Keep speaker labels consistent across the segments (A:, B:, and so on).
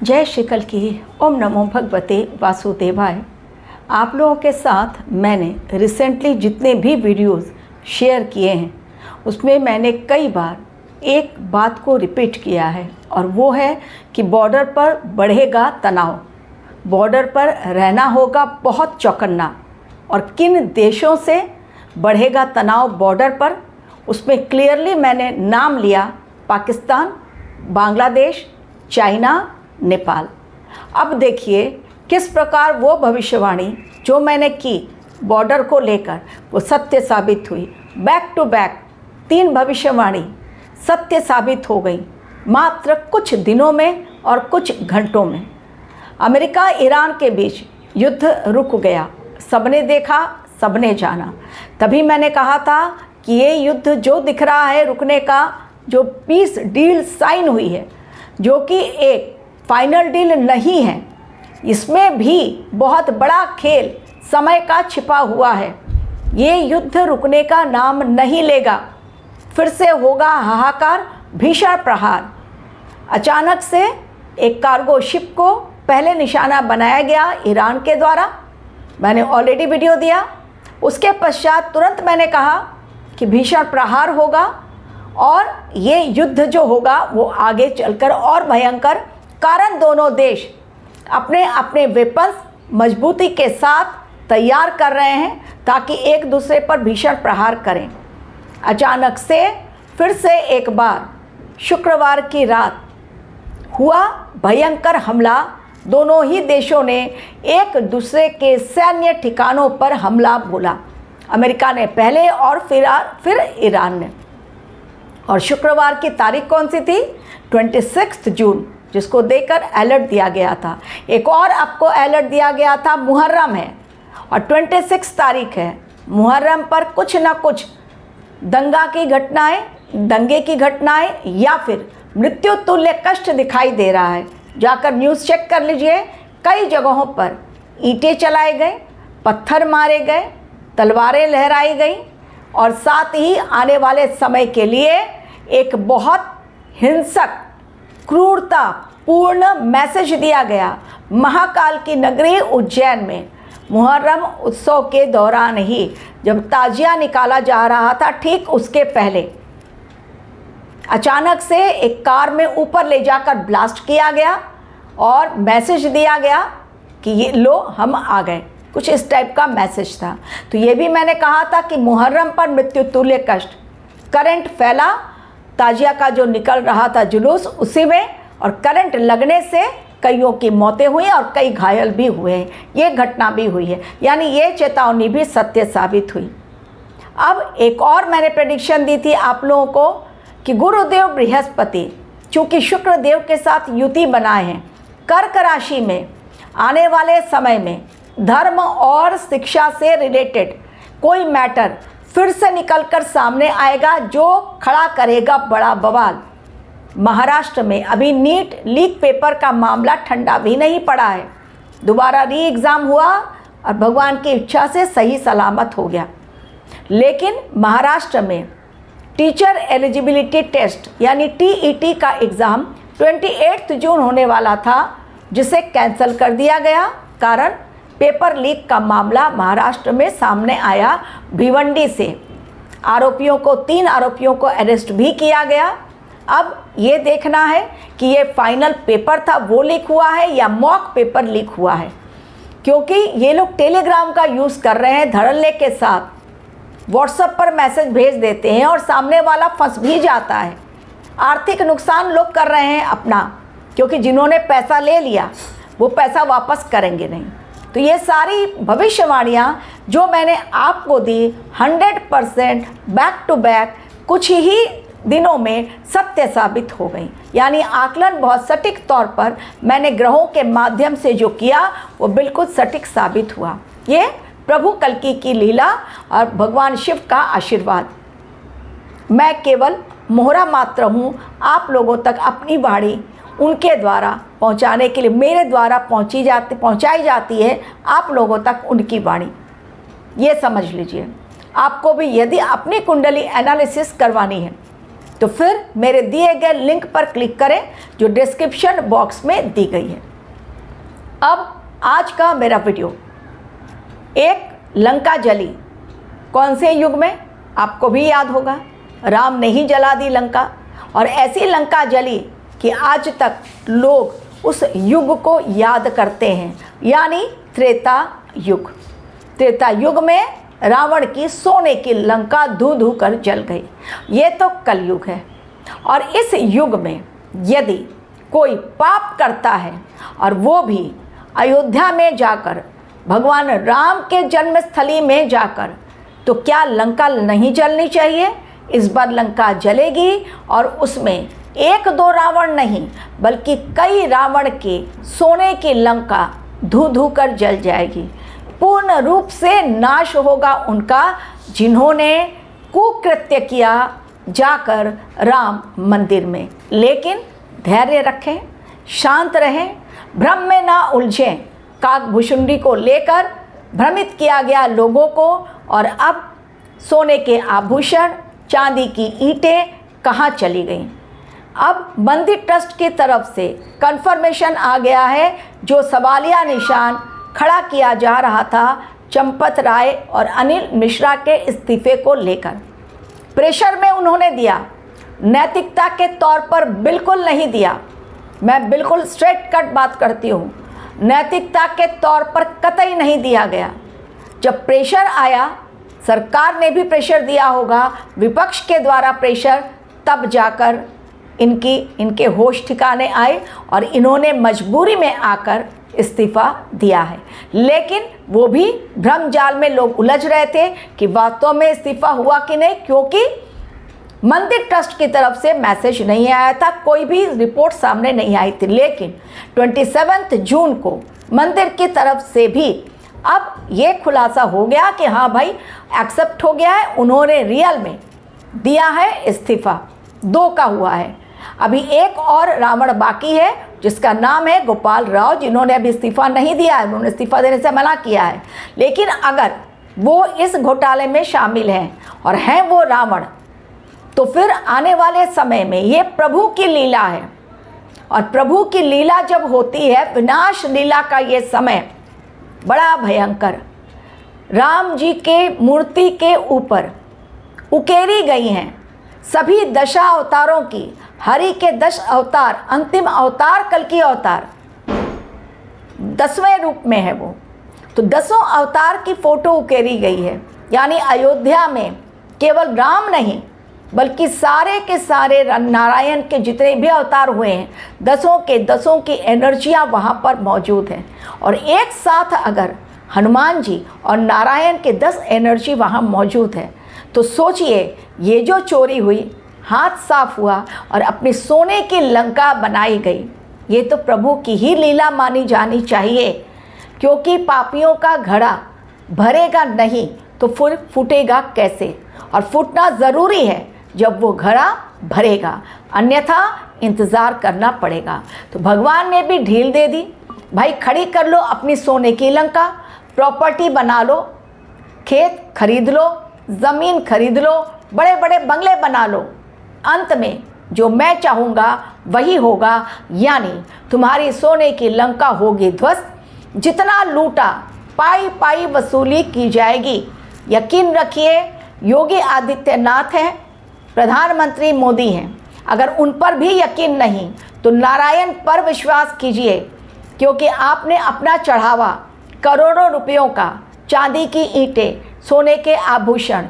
A: जय श्री कल की ओम नमो भगवते वासुदेवाय। आप लोगों के साथ मैंने रिसेंटली जितने भी वीडियोस शेयर किए हैं उसमें मैंने कई बार एक बात को रिपीट किया है और वो है कि बॉर्डर पर बढ़ेगा तनाव, बॉर्डर पर रहना होगा बहुत चौकन्ना। और किन देशों से बढ़ेगा तनाव बॉर्डर पर, उसमें क्लियरली मैंने नाम लिया पाकिस्तान, बांग्लादेश, चाइना, नेपाल। अब देखिए किस प्रकार वो भविष्यवाणी जो मैंने की बॉर्डर को लेकर वो सत्य साबित हुई। बैक टू बैक 3 भविष्यवाणी सत्य साबित हो गई मात्र कुछ दिनों में और कुछ घंटों में। अमेरिका ईरान के बीच युद्ध रुक गया, सबने देखा, सबने जाना। तभी मैंने कहा था कि ये युद्ध जो दिख रहा है रुकने का, जो पीस डील साइन हुई है, जो कि एक फाइनल डील नहीं है, इसमें भी बहुत बड़ा खेल समय का छिपा हुआ है। ये युद्ध रुकने का नाम नहीं लेगा, फिर से होगा हाहाकार, भीषण प्रहार। अचानक से एक कार्गो शिप को पहले निशाना बनाया गया ईरान के द्वारा, मैंने ऑलरेडी वीडियो दिया। उसके पश्चात तुरंत मैंने कहा कि भीषण प्रहार होगा और ये युद्ध जो होगा वो आगे चलकर और भयंकर, कारण दोनों देश अपने अपने वेपन्स मजबूती के साथ तैयार कर रहे हैं ताकि एक दूसरे पर भीषण प्रहार करें। अचानक से फिर से एक बार शुक्रवार की रात हुआ भयंकर हमला। दोनों ही देशों ने एक दूसरे के सैन्य ठिकानों पर हमला बोला। अमेरिका ने पहले और फिर ईरान ने। और शुक्रवार की तारीख कौन सी थी? 26 जून, जिसको देकर अलर्ट दिया गया था। एक और आपको अलर्ट दिया गया था, मुहर्रम है और 26 तारीख है। मुहर्रम पर कुछ ना कुछ दंगे की घटनाएं या फिर मृत्यु तुल्य कष्ट दिखाई दे रहा है। जाकर न्यूज़ चेक कर लीजिए, कई जगहों पर ईंटें चलाए गए, पत्थर मारे गए, तलवारें लहराई गई और साथ ही आने वाले समय के लिए एक बहुत हिंसक, क्रूरता पूर्ण मैसेज दिया गया। महाकाल की नगरी उज्जैन में मुहर्रम उत्सव के दौरान ही जब ताजिया निकाला जा रहा था, ठीक उसके पहले अचानक से एक कार में ऊपर ले जाकर ब्लास्ट किया गया और मैसेज दिया गया कि ये लो हम आ गए, कुछ इस टाइप का मैसेज था। तो ये भी मैंने कहा था कि मुहर्रम पर मृत्यु तुल्य कष्ट, करंट फैला, ताजिया का जो निकल रहा था जुलूस उसी में, और करंट लगने से कईयों की मौतें हुई और कई घायल भी हुए हैं। ये घटना भी हुई है, यानी ये चेतावनी भी सत्य साबित हुई। अब एक और मैंने प्रेडिक्शन दी थी आप लोगों को कि गुरुदेव बृहस्पति चूँकि शुक्र देव के साथ युति बनाए हैं, कर्क राशि में आने वाले समय में धर्म और शिक्षा से रिलेटेड कोई मैटर फिर से निकलकर सामने आएगा जो खड़ा करेगा बड़ा बवाल। महाराष्ट्र में अभी नीट लीक पेपर का मामला ठंडा भी नहीं पड़ा है, दोबारा री एग्ज़ाम हुआ और भगवान की इच्छा से सही सलामत हो गया। लेकिन महाराष्ट्र में टीचर एलिजिबिलिटी टेस्ट यानी TET का एग्ज़ाम 28 जून होने वाला था, जिसे कैंसिल कर दिया गया। कारण पेपर लीक का मामला महाराष्ट्र में सामने आया भिवंडी से। 3 आरोपियों को अरेस्ट भी किया गया। अब ये देखना है कि ये फाइनल पेपर था वो लीक हुआ है या मॉक पेपर लीक हुआ है, क्योंकि ये लोग टेलीग्राम का यूज़ कर रहे हैं धड़ल्ले के साथ, व्हाट्सएप पर मैसेज भेज देते हैं और सामने वाला फंस भी जाता है। आर्थिक नुकसान लोग कर रहे हैं अपना, क्योंकि जिन्होंने पैसा ले लिया वो पैसा वापस करेंगे नहीं। तो ये सारी भविष्यवाणियाँ जो मैंने आपको दी 100% बैक टू बैक कुछ ही दिनों में सत्य साबित हो गई। यानी आकलन बहुत सटीक तौर पर मैंने ग्रहों के माध्यम से जो किया वो बिल्कुल सटीक साबित हुआ। ये प्रभु कल्कि की लीला और भगवान शिव का आशीर्वाद। मैं केवल मोहरा मात्र हूँ आप लोगों तक अपनी वाणी उनके द्वारा पहुँचाने के लिए, मेरे द्वारा पहुँचाई जाती है आप लोगों तक उनकी वाणी। ये समझ लीजिए। आपको भी यदि अपनी कुंडली एनालिसिस करवानी है तो फिर मेरे दिए गए लिंक पर क्लिक करें जो डिस्क्रिप्शन बॉक्स में दी गई है। अब आज का मेरा वीडियो, एक लंका जली कौन से युग में, आपको भी याद होगा, राम ने ही जला दी लंका। और ऐसी लंका जली कि आज तक लोग उस युग को याद करते हैं, यानी त्रेता युग। त्रेता युग में रावण की सोने की लंका धू धू कर जल गई। ये तो कलयुग है। और इस युग में यदि कोई पाप करता है और वो भी अयोध्या में जाकर, भगवान राम के जन्मस्थली में जाकर, तो क्या लंका नहीं जलनी चाहिए? इस बार लंका जलेगी और उसमें एक दो रावण नहीं बल्कि कई रावण के सोने की लंका धू धू कर जल जाएगी। पूर्ण रूप से नाश होगा उनका जिन्होंने कुकृत्य किया जाकर राम मंदिर में। लेकिन धैर्य रखें, शांत रहें, भ्रम में ना उलझें। काकभूषुंडी को लेकर भ्रमित किया गया लोगों को, और अब सोने के आभूषण, चांदी की ईंटें कहाँ चली गईं? अब मंदिर ट्रस्ट की तरफ से कंफर्मेशन आ गया है। जो सवालिया निशान खड़ा किया जा रहा था चंपत राय और अनिल मिश्रा के इस्तीफे को लेकर, प्रेशर में उन्होंने दिया, नैतिकता के तौर पर बिल्कुल नहीं दिया। मैं बिल्कुल स्ट्रेट कट बात करती हूँ, नैतिकता के तौर पर कतई नहीं दिया गया। जब प्रेशर आया, सरकार ने भी प्रेशर दिया होगा, विपक्ष के द्वारा प्रेशर, तब जाकर इनके होश ठिकाने आए और इन्होंने मजबूरी में आकर इस्तीफ़ा दिया है। लेकिन वो भी भ्रम जाल में लोग उलझ रहे थे कि वास्तव में इस्तीफ़ा हुआ कि नहीं, क्योंकि मंदिर ट्रस्ट की तरफ से मैसेज नहीं आया था, कोई भी रिपोर्ट सामने नहीं आई थी। लेकिन 27 जून को मंदिर की तरफ से भी अब ये खुलासा हो गया कि हाँ भाई एक्सेप्ट हो गया है, उन्होंने रियल में दिया है इस्तीफ़ा। 2 का हुआ है। अभी एक और रावण बाकी है जिसका नाम है गोपाल राव, जिन्होंने अभी इस्तीफ़ा नहीं दिया है, उन्होंने इस्तीफ़ा देने से मना किया है। लेकिन अगर वो इस घोटाले में शामिल हैं और हैं वो रावण, तो फिर आने वाले समय में ये प्रभु की लीला है। और प्रभु की लीला जब होती है, विनाश लीला का ये समय बड़ा भयंकर, राम जी के मूर्ति के ऊपर उकेरी गई हैं सभी दशा अवतारों की, हरि के 10 अवतार, अंतिम अवतार कल्कि अवतार 10वें रूप में है वो, तो 10 अवतार की फ़ोटो उकेरी गई है। यानी अयोध्या में केवल राम नहीं बल्कि सारे के सारे नारायण के जितने भी अवतार हुए हैं, 10 के 10 की एनर्जियाँ वहाँ पर मौजूद हैं। और एक साथ अगर हनुमान जी और नारायण के 10 एनर्जी वहाँ मौजूद है, तो सोचिए ये जो चोरी हुई, हाथ साफ हुआ और अपनी सोने की लंका बनाई गई, ये तो प्रभु की ही लीला मानी जानी चाहिए। क्योंकि पापियों का घड़ा भरेगा नहीं तो फिर फूटेगा कैसे? और फूटना ज़रूरी है जब वो घड़ा भरेगा, अन्यथा इंतज़ार करना पड़ेगा। तो भगवान ने भी ढील दे दी, भाई खड़ी कर लो अपनी सोने की लंका, प्रॉपर्टी बना लो, खेत खरीद लो, ज़मीन खरीद लो, बड़े बड़े बंगले बना लो, अंत में जो मैं चाहूँगा वही होगा। यानी तुम्हारी सोने की लंका होगी ध्वस्त, जितना लूटा पाई पाई वसूली की जाएगी। यकीन रखिए, योगी आदित्यनाथ हैं, प्रधानमंत्री मोदी हैं, अगर उन पर भी यकीन नहीं तो नारायण पर विश्वास कीजिए। क्योंकि आपने अपना चढ़ावा करोड़ों रुपयों का, चांदी की ईंटें, सोने के आभूषण,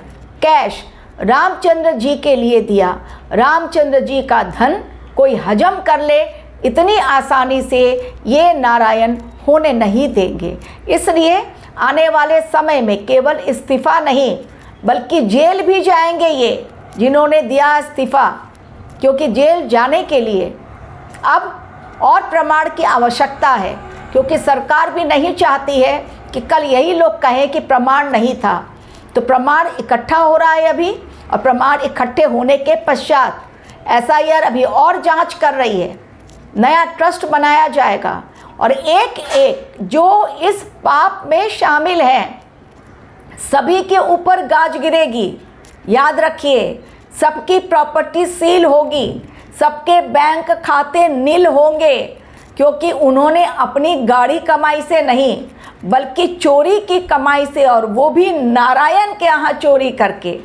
A: कैश रामचंद्र जी के लिए दिया। रामचंद्र जी का धन कोई हजम कर ले इतनी आसानी से ये नारायण होने नहीं देंगे। इसलिए आने वाले समय में केवल इस्तीफ़ा नहीं बल्कि जेल भी जाएंगे ये जिन्होंने दिया इस्तीफ़ा। क्योंकि जेल जाने के लिए अब और प्रमाण की आवश्यकता है, क्योंकि सरकार भी नहीं चाहती है कि कल यही लोग कहें कि प्रमाण नहीं था। तो प्रमाण इकट्ठा हो रहा है अभी, और प्रमाण इकट्ठे होने के पश्चात एसआईआर अभी और जांच कर रही है, नया ट्रस्ट बनाया जाएगा और एक एक जो इस पाप में शामिल हैं सभी के ऊपर गाज गिरेगी। याद रखिए, सबकी प्रॉपर्टी सील होगी, सबके बैंक खाते नील होंगे, क्योंकि उन्होंने अपनी गाढ़ी कमाई से नहीं बल्कि चोरी की कमाई से, और वो भी नारायण के यहाँ चोरी करके,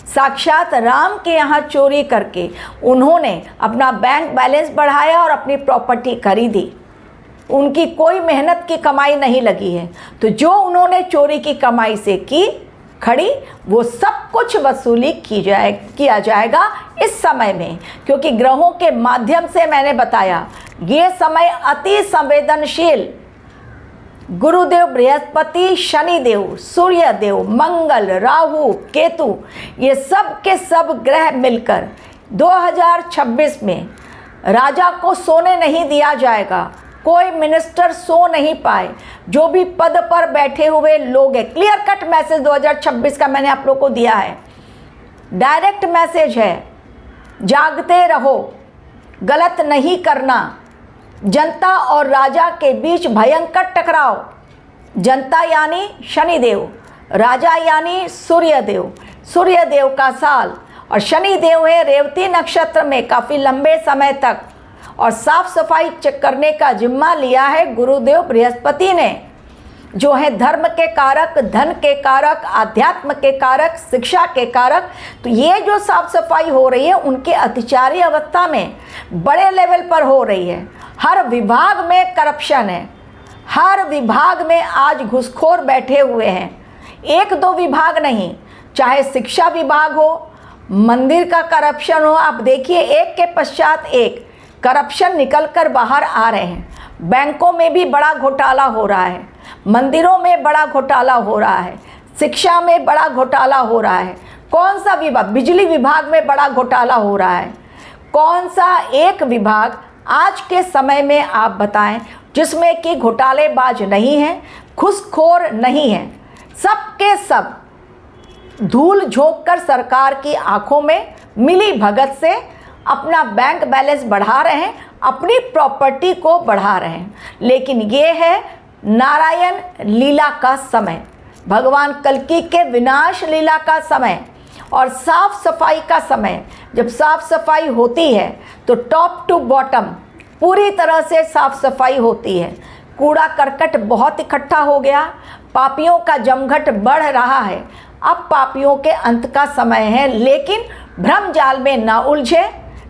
A: साक्षात राम के यहाँ चोरी करके उन्होंने अपना बैंक बैलेंस बढ़ाया और अपनी प्रॉपर्टी खरीदी। उनकी कोई मेहनत की कमाई नहीं लगी है। तो जो उन्होंने चोरी की कमाई से की खड़ी, वो सब कुछ वसूली किया जाएगा इस समय में, क्योंकि ग्रहों के माध्यम से मैंने बताया ये समय अति संवेदनशील। गुरुदेव बृहस्पति, शनिदेव, सूर्यदेव, मंगल, राहु, केतु, ये सब के सब ग्रह मिलकर 2026 में राजा को सोने नहीं दिया जाएगा। कोई मिनिस्टर सो नहीं पाए, जो भी पद पर बैठे हुए लोग हैं। क्लियर कट मैसेज 2026 का मैंने आप लोग को दिया है, डायरेक्ट मैसेज है। जागते रहो, गलत नहीं करना। जनता और राजा के बीच भयंकर टकराव। जनता यानी शनिदेव, राजा यानी सूर्यदेव। सूर्यदेव का साल और शनिदेव है रेवती नक्षत्र में काफ़ी लंबे समय तक, और साफ सफाई करने का जिम्मा लिया है गुरुदेव बृहस्पति ने, जो है धर्म के कारक, धन के कारक, आध्यात्म के कारक, शिक्षा के कारक। तो ये जो साफ सफाई हो रही है उनके अतिचारी अवस्था में बड़े लेवल पर हो रही है। हर विभाग में करप्शन है, हर विभाग में आज घुसखोर बैठे हुए हैं। एक दो विभाग नहीं, चाहे शिक्षा विभाग हो, मंदिर का करप्शन हो, आप देखिए एक के पश्चात एक करप्शन निकल कर बाहर आ रहे हैं। बैंकों में भी बड़ा घोटाला हो रहा है, मंदिरों में बड़ा घोटाला हो रहा है, शिक्षा में बड़ा घोटाला हो रहा है। कौन सा विभाग? बिजली विभाग में बड़ा घोटाला हो रहा है। कौन सा एक विभाग आज के समय में आप बताएं जिसमें कि घोटालेबाज नहीं है, घूसखोर नहीं है? सबके सब धूल झोंक कर सरकार की आंखों में मिली भगत से अपना बैंक बैलेंस बढ़ा रहे हैं, अपनी प्रॉपर्टी को बढ़ा रहे हैं। लेकिन ये है नारायण लीला का समय, भगवान कल्कि के विनाश लीला का समय और साफ सफाई का समय। जब साफ सफाई होती है तो टॉप टू बॉटम पूरी तरह से साफ सफाई होती है। कूड़ा करकट बहुत इकट्ठा हो गया, पापियों का जमघट बढ़ रहा है। अब पापियों के अंत का समय है, लेकिन भ्रम जाल में ना उलझे।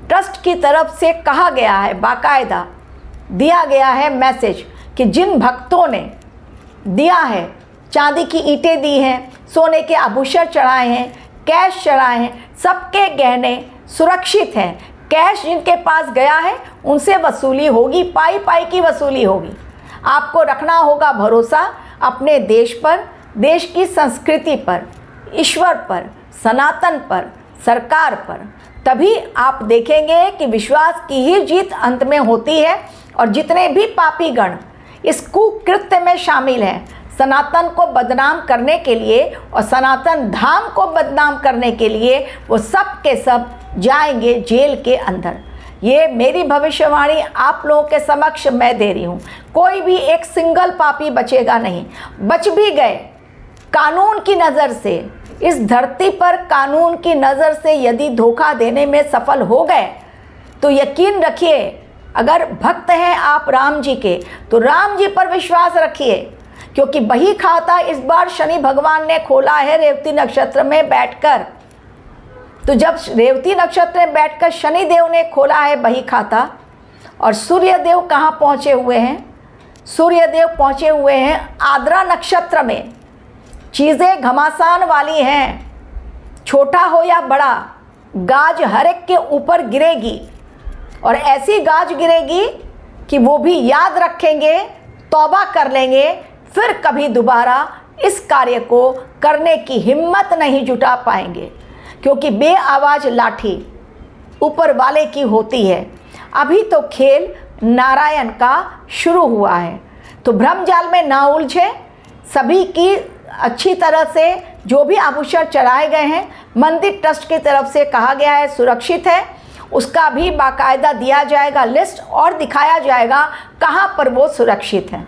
A: ट्रस्ट की तरफ से कहा गया है, बाकायदा दिया गया है मैसेज कि जिन भक्तों ने दिया है, चांदी की ईंटें दी हैं, सोने के आभूषण चढ़ाए हैं, कैश चढ़ाए हैं, सबके गहने सुरक्षित हैं। कैश जिनके पास गया है उनसे वसूली होगी, पाई पाई की वसूली होगी। आपको रखना होगा भरोसा अपने देश पर, देश की संस्कृति पर, ईश्वर पर, सनातन पर, सरकार पर। तभी आप देखेंगे कि विश्वास की ही जीत अंत में होती है। और जितने भी पापी गण इस कुकृत्य में शामिल हैं, सनातन को बदनाम करने के लिए और सनातन धाम को बदनाम करने के लिए, वो सब के सब जाएंगे जेल के अंदर। ये मेरी भविष्यवाणी आप लोगों के समक्ष मैं दे रही हूँ। कोई भी एक सिंगल पापी बचेगा नहीं। बच भी गए कानून की नज़र से, इस धरती पर कानून की नज़र से यदि धोखा देने में सफल हो गए तो यकीन रखिए, अगर भक्त हैं आप राम जी के तो राम जी पर विश्वास रखिए, क्योंकि बही खाता इस बार शनि भगवान ने खोला है रेवती नक्षत्र में बैठकर। तो जब रेवती नक्षत्र में बैठकर शनि देव ने खोला है बही खाता, और सूर्य देव कहाँ पहुँचे हुए हैं? सूर्य देव पहुँचे हुए हैं आद्रा नक्षत्र में। चीज़ें घमासान वाली हैं, छोटा हो या बड़ा, गाज हर एक के ऊपर गिरेगी, और ऐसी गाज गिरेगी कि वो भी याद रखेंगे, तौबा कर लेंगे, फिर कभी दोबारा इस कार्य को करने की हिम्मत नहीं जुटा पाएंगे, क्योंकि बे आवाज़ लाठी ऊपर वाले की होती है। अभी तो खेल नारायण का शुरू हुआ है। तो भ्रम जाल में ना उलझे, सभी की अच्छी तरह से जो भी आभूषण चढ़ाए गए हैं, मंदिर ट्रस्ट की तरफ से कहा गया है सुरक्षित है, उसका भी बाकायदा दिया जाएगा लिस्ट और दिखाया जाएगा कहाँ पर वो सुरक्षित हैं।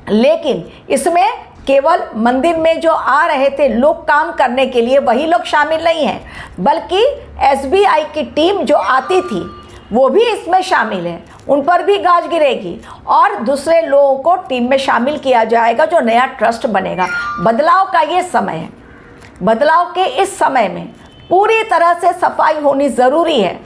A: लेकिन इसमें केवल मंदिर में जो आ रहे थे लोग काम करने के लिए वही लोग शामिल नहीं हैं, बल्कि एसबीआई की टीम जो आती थी वो भी इसमें शामिल है। उन पर भी गाज गिरेगी और दूसरे लोगों को टीम में शामिल किया जाएगा जो नया ट्रस्ट बनेगा। बदलाव का ये समय है। बदलाव के इस समय में पूरी तरह से सफाई होनी ज़रूरी है,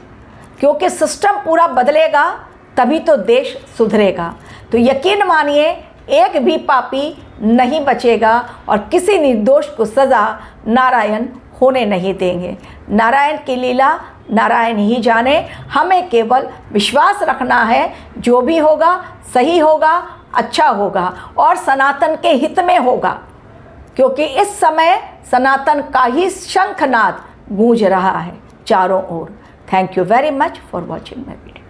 A: क्योंकि सिस्टम पूरा बदलेगा तभी तो देश सुधरेगा। तो यकीन मानिए एक भी पापी नहीं बचेगा और किसी निर्दोष को सज़ा नारायण होने नहीं देंगे। नारायण की लीला नारायण ही जाने। हमें केवल विश्वास रखना है, जो भी होगा सही होगा, अच्छा होगा और सनातन के हित में होगा, क्योंकि इस समय सनातन का ही शंखनाद गूंज रहा है चारों ओर। Thank you very much for watching my video.